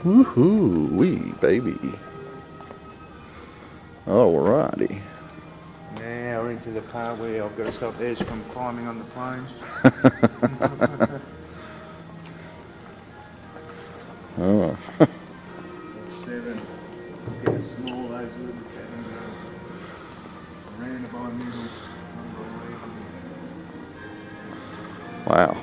Woohoo, wee baby. Alrighty. Now we're into the part where I've got to stop Edge from climbing on the planes. Oh. 7. Get small those little cabins around by middle. Wow.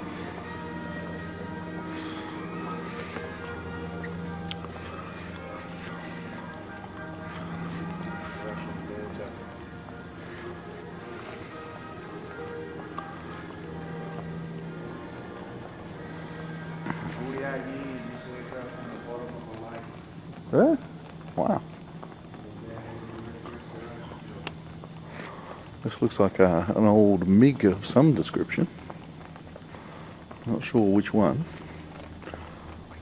Yeah? Wow. This looks like an old MiG of some description. Not sure which one.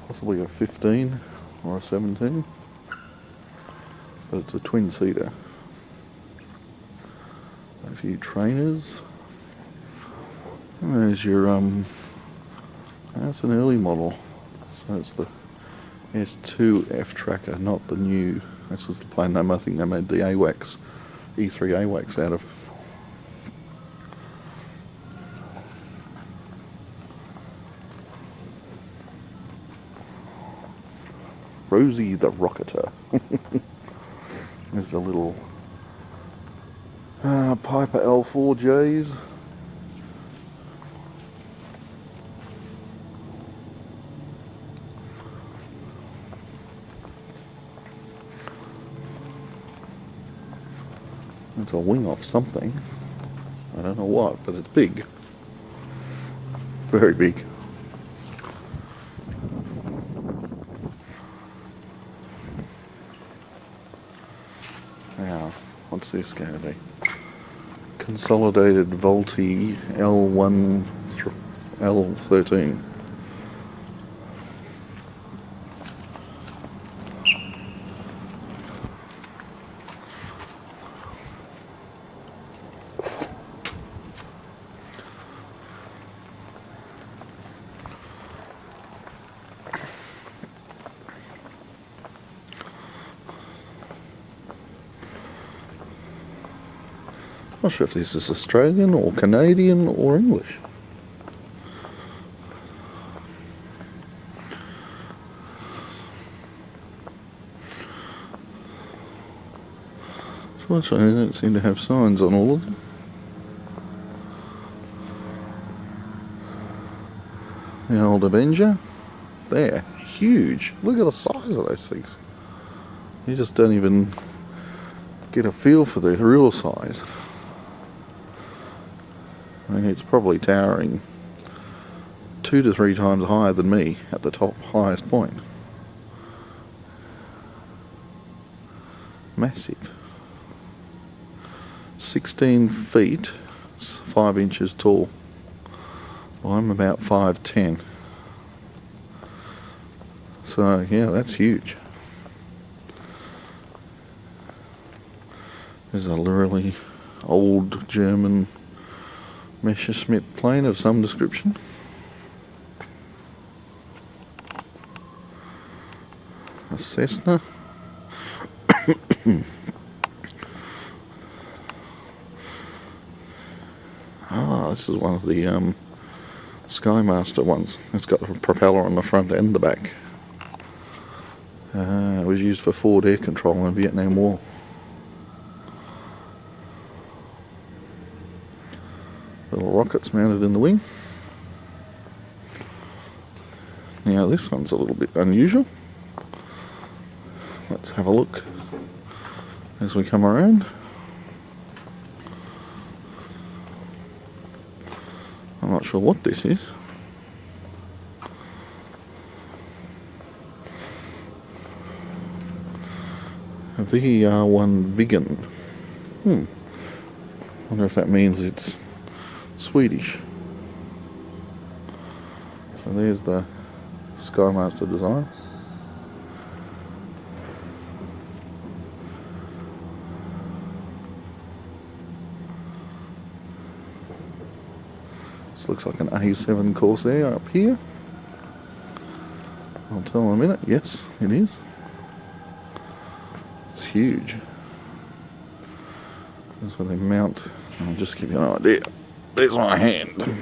Possibly a 15 or a 17. But it's a twin-seater. A few trainers. And there's your, that's an early model. So it's the S2F tracker, not the new. This is the plane I think they made the AWACS, E3 AWACS out of. Rosie the Rocketer. There's a little Piper L4Js. It's a wing off something. I don't know what, but it's big. Very big. Now, what's this going to be? Consolidated Volti L13. Not sure if this is Australian or Canadian or English. Fortunately, they don't seem to have signs on all of them. The old Avenger. They're huge. Look at the size of those things. You just don't even get a feel for the real size. I mean, it's probably towering 2 to 3 times higher than me at the top highest point. Massive. 16 feet, 5 inches tall. Well, I'm about 5'10". So yeah, that's huge. There's a really old German Messerschmitt plane of some description. A Cessna. Ah, this is one of the Skymaster ones. It's got a propeller on the front and the back. It was used for forward air control in the Vietnam War. Little rockets mounted in the wing. Now this one's a little bit unusual. Let's have a look as we come around. I'm not sure what this is. A VR1 Viggen. Wonder if that means it's Swedish. So there's the Skymaster design. This looks like an A7 Corsair up here. I'll tell in a minute. Yes, it is. It's huge. That's where they mount. I'll just give you an idea. There's my hand.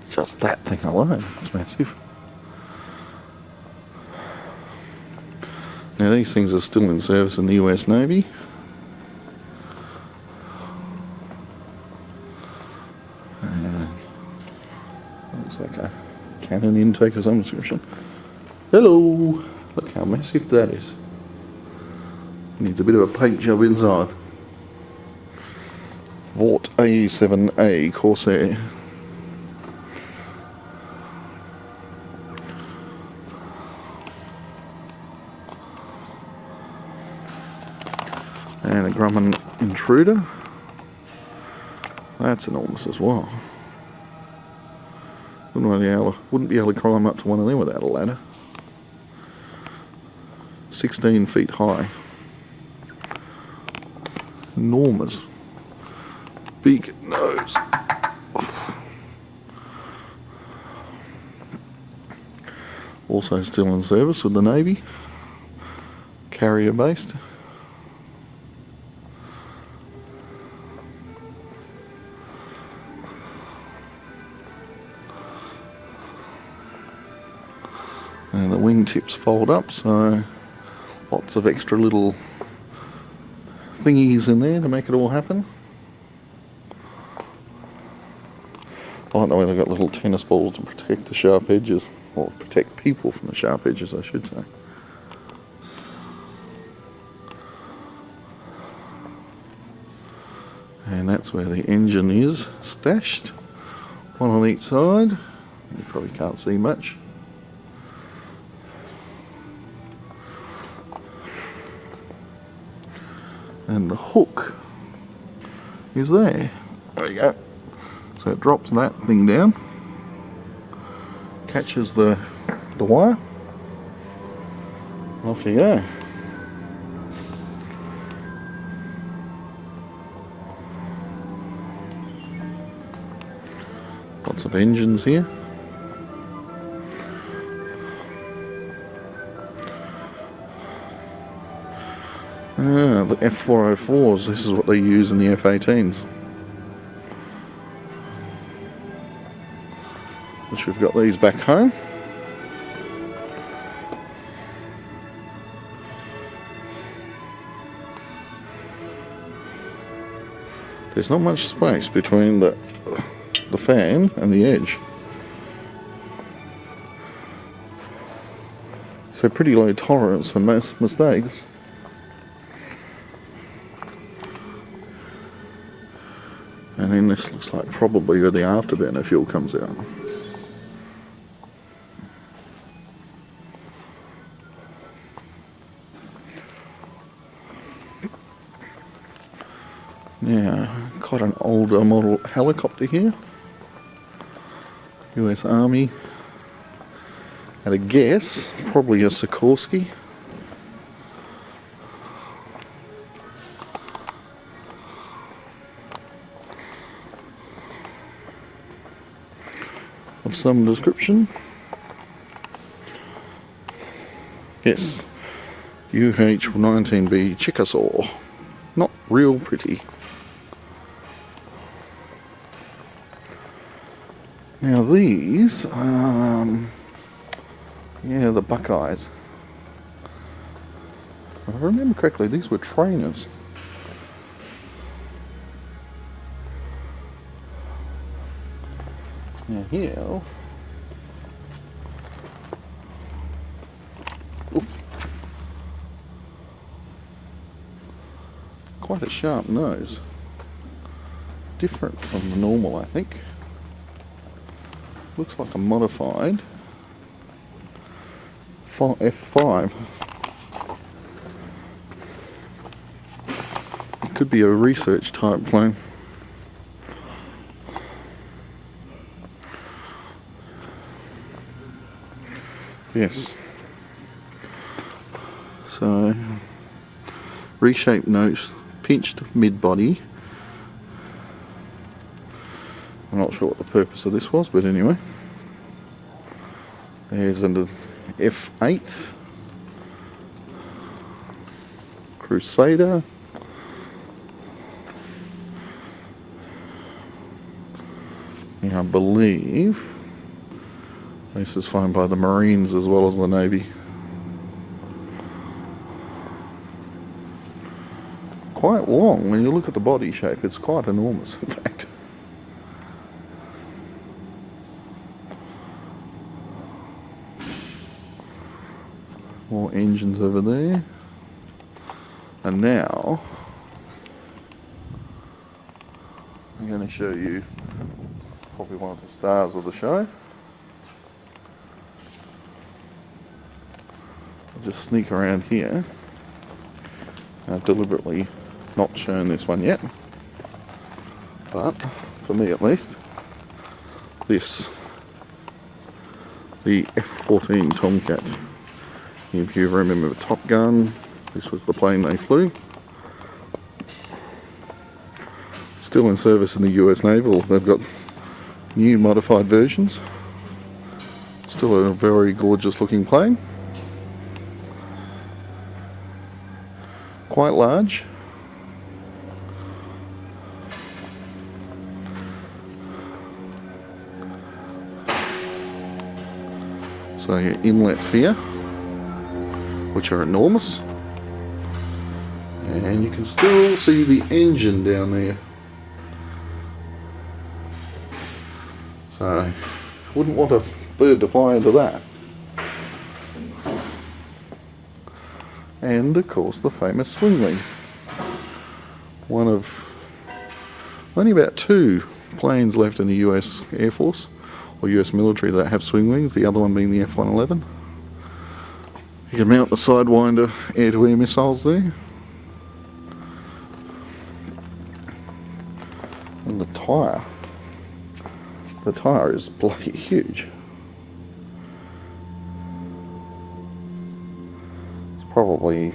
Just that thing alone, it's massive. Now these things are still in service in the US Navy. Looks like a Canon intake of some description. Hello! Look how massive that is. Needs a bit of a paint job inside. Vought A7A Corsair. And a Grumman Intruder. That's enormous as well. Wouldn't be able to climb up to one of them without a ladder. 16 feet high. Enormous. Big nose. Also still in service with the Navy. Carrier based. And the wingtips fold up, so lots of extra little thingies in there to make it all happen. I like the way they've got little tennis balls to protect the sharp edges, or protect people from the sharp edges, I should say. And that's where the engine is stashed, one on each side. You probably can't see much. And the hook is there. There you go. So it drops that thing down, catches the wire, off you go. Lots of engines here. The F404s, this is what they use in the F-18s. Which we've got these back home. There's not much space between the fan and the edge. So pretty low tolerance for most mistakes. And then this looks like probably where the afterburner fuel comes out. Now, quite an older model helicopter here. US Army. At a guess, probably a Sikorsky. Of some description. Yes, UH-19B Chickasaw. Not real pretty. Now these, yeah, the Buckeyes. If I remember correctly, these were trainers. Now here, oops, quite a sharp nose. Different from the normal, I think. Looks like a modified F5. It could be a research type plane. Yes. So, reshaped nose, pinched mid-body. I'm not sure what the purpose of this was, but anyway. There's an F8 Crusader. Yeah, I believe this is flown by the Marines as well as the Navy. Quite long when you look at the body shape, it's quite enormous in fact. More engines over there. And now I'm going to show you probably one of the stars of the show. I'll just sneak around here. I've deliberately not shown this one yet, but for me at least, this, the F-14 Tomcat. If you remember Top Gun, this was the plane they flew. Still in service in the US Naval. They've got new modified versions. Still a very gorgeous looking plane. Quite large. So your inlets here, which are enormous, and you can still see the engine down there. So wouldn't want a bird to fly into that. And of course the famous swing wing. One of only about 2 planes left in the US Air Force or US military that have swing wings, the other one being the F-111. You can mount the Sidewinder air-to-air missiles there. And the tyre is bloody huge. It's probably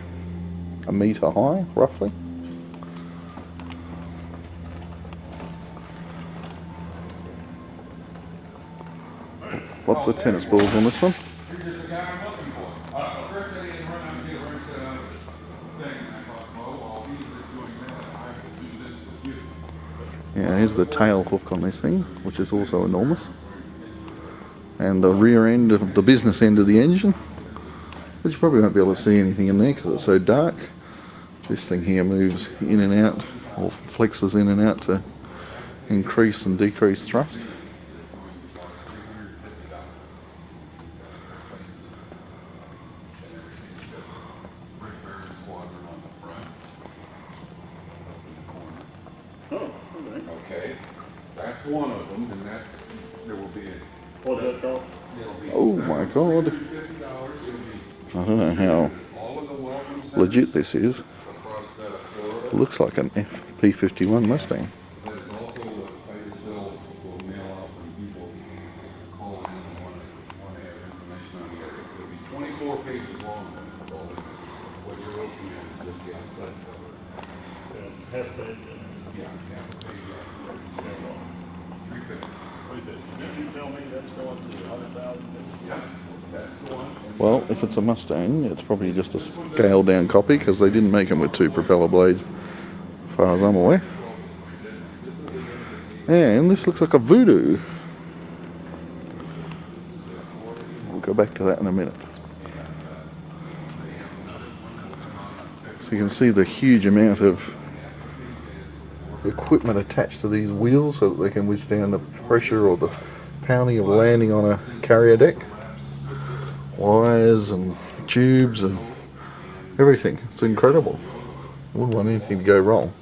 a metre high, roughly. Lots of tennis balls on this one. You're just the guy I'm looking for. First I didn't run out here and set up this thing, and I thought, well, while he's doing that, I will do this with you. Yeah, here's the tail hook on this thing, which is also enormous. And the rear end of the business end of the engine, which you probably won't be able to see anything in there because it's so dark. This thing here moves in and out, or flexes in and out to increase and decrease thrust. Okay, that's one of them, and that's, there will be a... What's that called? Oh my god. I don't know how legit this is. It looks like an FP51 Mustang. There's also a title will mail out when people call in and want to have information on it. It'll be 24 pages long. That's all it is. What you're looking at is just the outside cover. Half page. Yeah, half a page. 350. Did you tell me that's going to 100,000? Yeah, that's the one. Well, if it's a Mustang, it's probably just a scaled down copy because they didn't make them with 2 propeller blades, as far as I'm aware. And this looks like a Voodoo. We'll go back to that in a minute. So you can see the huge amount of equipment attached to these wheels so that they can withstand the pressure or the pounding of landing on a carrier deck. Wires and tubes and everything. It's incredible. I wouldn't want anything to go wrong.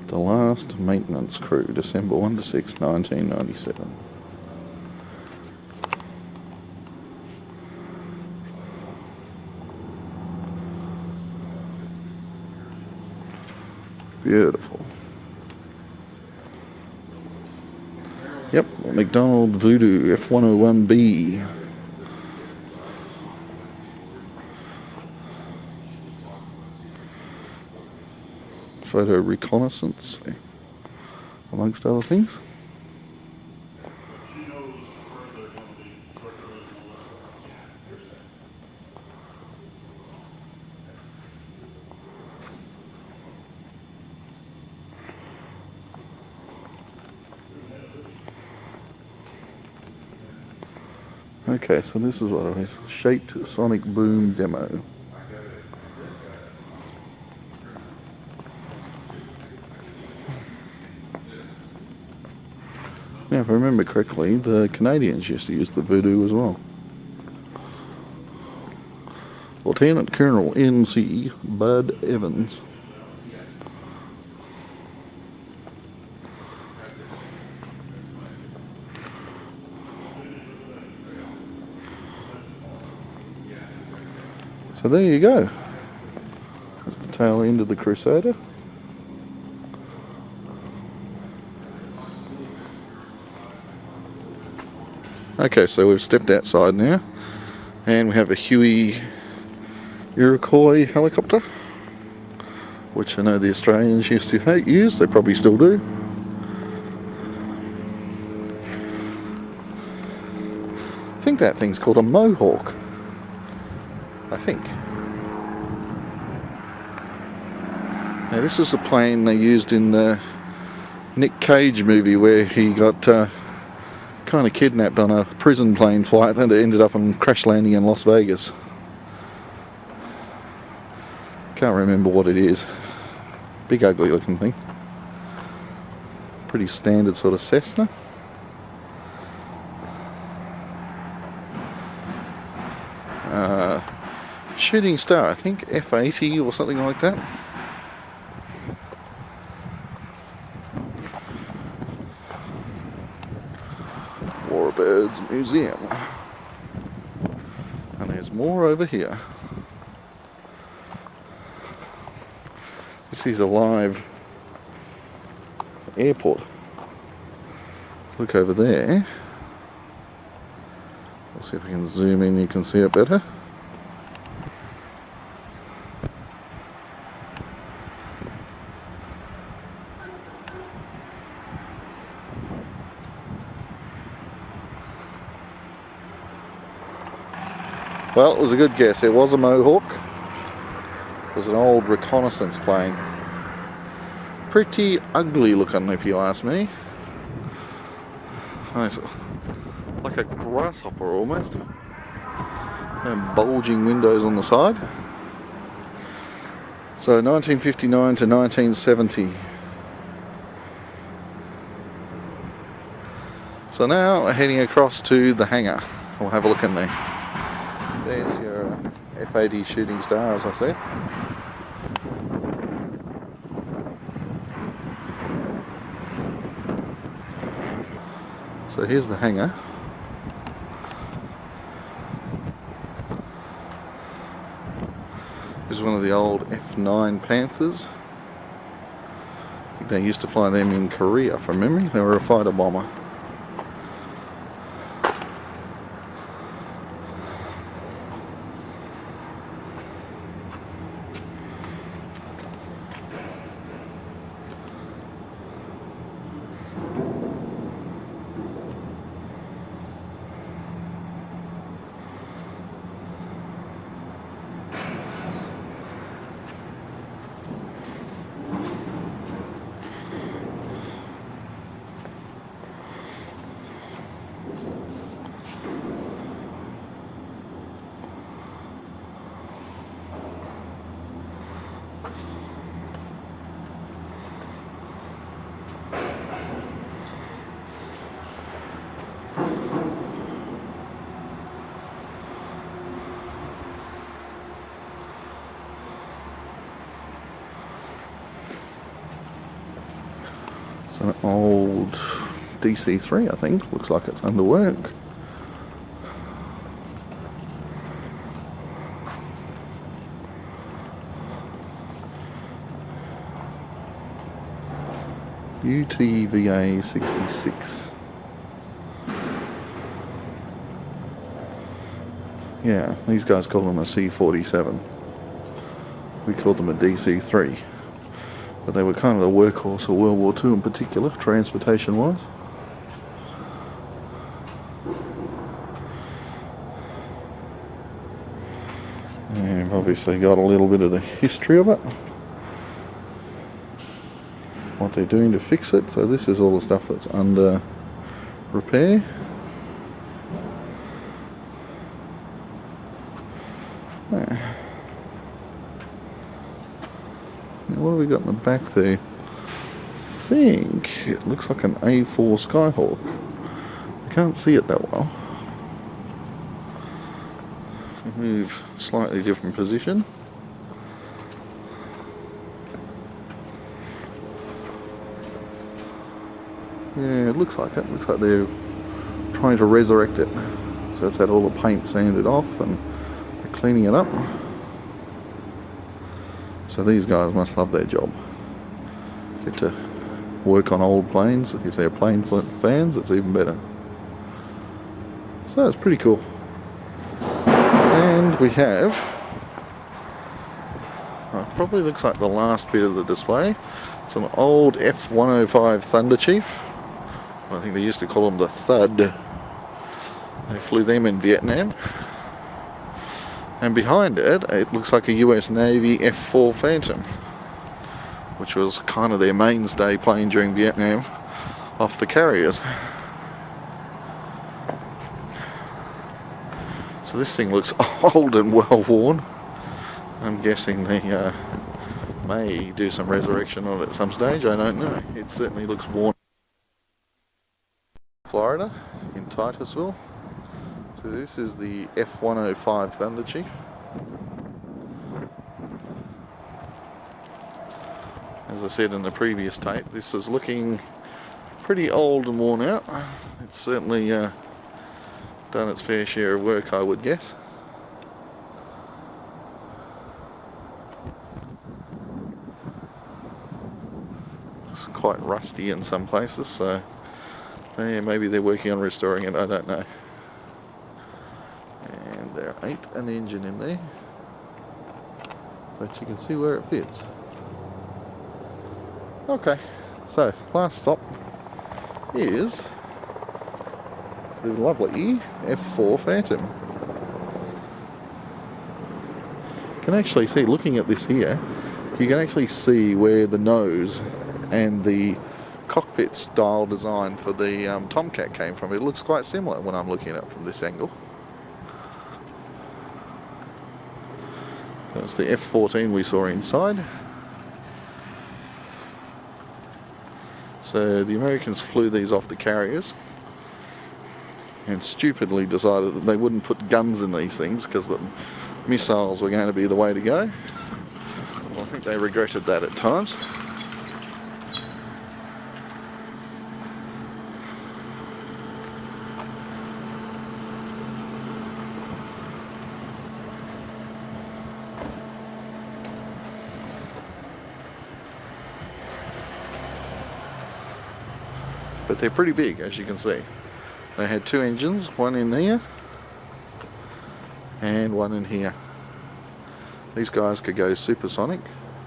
The last maintenance crew, December 1 to 6, 1997. Beautiful. Yep, McDonald Voodoo F101B. Photo reconnaissance, amongst other things. She knows where they're going to be circulating all that stuff. Okay, so this is what it is. Shaped sonic boom demo. Now, if I remember correctly, the Canadians used to use the Voodoo as well. Lieutenant Colonel N.C. Bud Evans. So there you go. That's the tail end of the Crusader. Okay, so we've stepped outside now, and we have a Huey Iroquois helicopter, which I know the Australians used to use, they probably still do. I think that thing's called a Mohawk. I think. Now this is the plane they used in the Nick Cage movie where he got kind of kidnapped on a prison plane flight and it ended up on crash landing in Las Vegas. Can't remember what it is. Big ugly looking thing. Pretty standard sort of Cessna. Shooting Star, I think F-80 or something like that. Warbird Museum. And there's more over here. This is a live airport. Look over there. Let's see if we can zoom in, you can see it better. Well, it was a good guess. It was a Mohawk. It was an old reconnaissance plane. Pretty ugly looking, if you ask me. Nice. Like a grasshopper almost. And bulging windows on the side. So 1959 to 1970. So now we're heading across to the hangar. We'll have a look in there. There's your F-80 Shooting Star, as I said. So here's the hangar. This is one of the old F-9 Panthers. I think they used to fly them in Korea from memory. They were a fighter bomber. It's an old DC-3, I think. Looks like it's under work. UTVA 66. Yeah, these guys call them a C-47. We called them a DC-3. But they were kind of the workhorse of World War II in particular, transportation-wise. And we've obviously got a little bit of the history of it. What they're doing to fix it. So this is all the stuff that's under repair. Now what have we got in the back there? I think it looks like an A4 Skyhawk. I can't see it that well. Move slightly different position. Yeah, it looks like it. Looks like they're trying to resurrect it. So it's had all the paint sanded off and they're cleaning it up. So these guys must love their job. Get to work on old planes. If they're plane fans, it's even better. So it's pretty cool. And we have, it probably looks like the last bit of the display. It's an old F-105 Thunder Chief. I think they used to call them the Thud. They flew them in Vietnam. And behind it, it looks like a US Navy F-4 Phantom, which was kind of their mainstay plane during Vietnam, off the carriers. So this thing looks old and well worn. I'm guessing they may do some resurrection on it at some stage, I don't know. It certainly looks worn. Florida, in Titusville. So this is the F-105 Thunder Chief. As I said in the previous tape, this is looking pretty old and worn out. It's certainly done its fair share of work, I would guess. It's quite rusty in some places, so yeah, maybe they're working on restoring it, I don't know. And there ain't an engine in there, but you can see where it fits. Okay, so last stop is the lovely F4 Phantom. You can actually see, looking at this here, you can actually see where the nose and the cockpit style design for the Tomcat came from. It looks quite similar when I'm looking at it from this angle. That's the F-14 we saw inside. So the Americans flew these off the carriers and stupidly decided that they wouldn't put guns in these things because the missiles were going to be the way to go. Well, I think they regretted that at times. But they're pretty big, as you can see. They had two engines, one in here and one in here. These guys could go supersonic,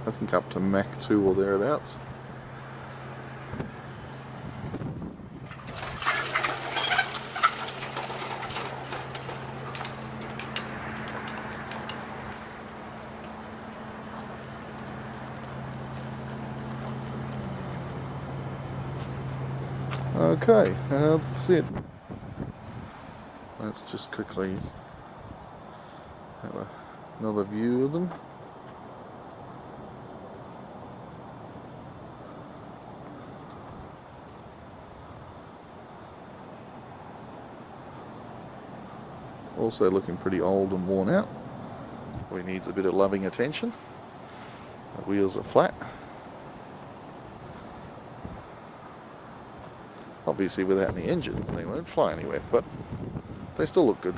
I think up to Mach 2 or thereabouts. Okay, that's it. Let's just quickly have another view of them. Also looking pretty old and worn out. Probably needs a bit of loving attention. The wheels are flat. Obviously without any engines they won't fly anywhere, but they still look good.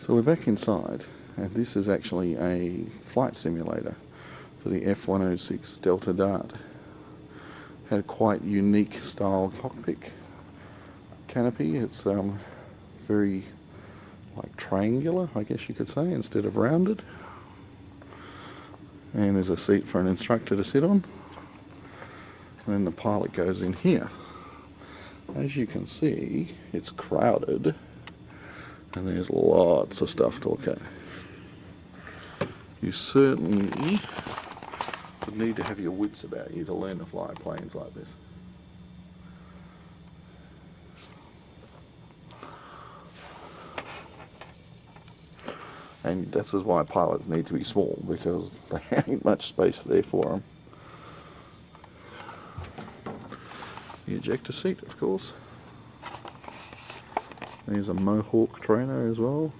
So we're back inside, and this is actually a flight simulator for the F-106 Delta Dart. had a quite unique style cockpit canopy. It's very like triangular, I guess you could say, instead of rounded. And there's a seat for an instructor to sit on. And then the pilot goes in here. As you can see, it's crowded and there's lots of stuff to look at. You certainly would need to have your wits about you to learn to fly planes like this. And this is why pilots need to be small, because there ain't much space there for them. The ejector seat, of course. There's a Mohawk trainer as well.